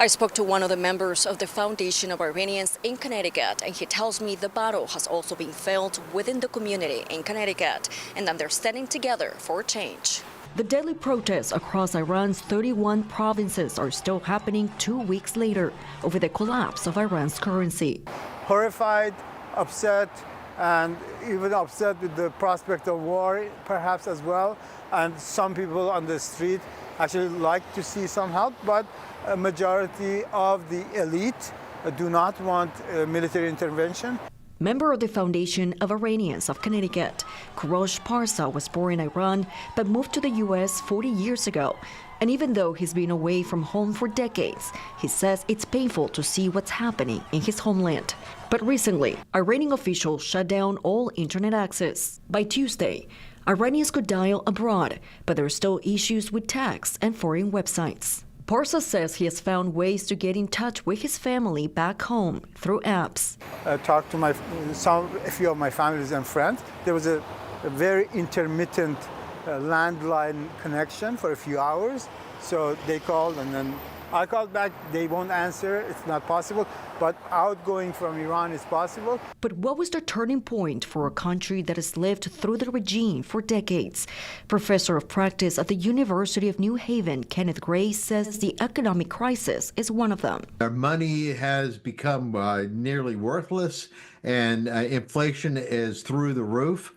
I spoke to one of the members of the Foundation of Iranians in Connecticut, and he tells me the battle has also been felt within the community in Connecticut, and that they're standing together for change. The daily protests across Iran's 31 provinces are still happening 2 weeks later over the collapse of Iran's currency. Horrified, upset, and even upset with the prospect of war, perhaps as well. And some people on the street actually like to see some help, but a majority of the elite do not want military intervention. Member of the Foundation of Iranians of Connecticut, Kurosh Parsa was born in Iran but moved to the U.S. 40 years ago. And even though he's been away from home for decades, he says it's painful to see what's happening in his homeland. But recently, Iranian officials shut down all internet access. By Tuesday, Iranians could dial abroad, but there are still issues with tax and foreign websites. Parsa says he has found ways to get in touch with his family back home through apps. I talked to a few of my families and friends. There was a very intermittent landline connection for a few hours. So they called and then I called back. They won't answer. It's not possible. But outgoing from Iran is possible. But what was the turning point for a country that has lived through the regime for decades? Professor of practice at the University of New Haven, Kenneth Gray, says the economic crisis is one of them. Our money has become nearly worthless, and inflation is through the roof.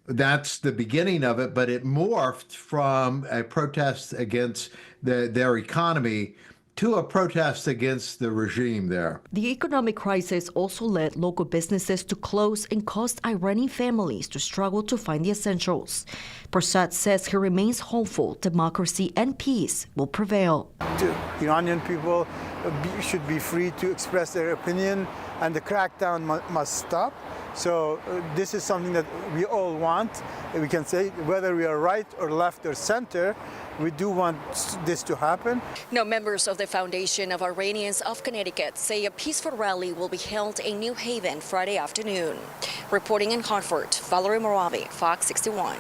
That's the beginning of it, but it morphed from a protest against their economy to a protest against the regime there. The economic crisis also led local businesses to close and caused Iranian families to struggle to find the essentials. Prasad says he remains hopeful democracy and peace will prevail. The Iranian people should be free to express their opinion, and the crackdown must stop. So this is something that we all want. We can say whether we are right or left or center, we do want this to happen. Now, members of the Foundation of Iranians of Connecticut say a peaceful rally will be held in New Haven Friday afternoon. Reporting in Hartford, Valerie Moravi, Fox 61.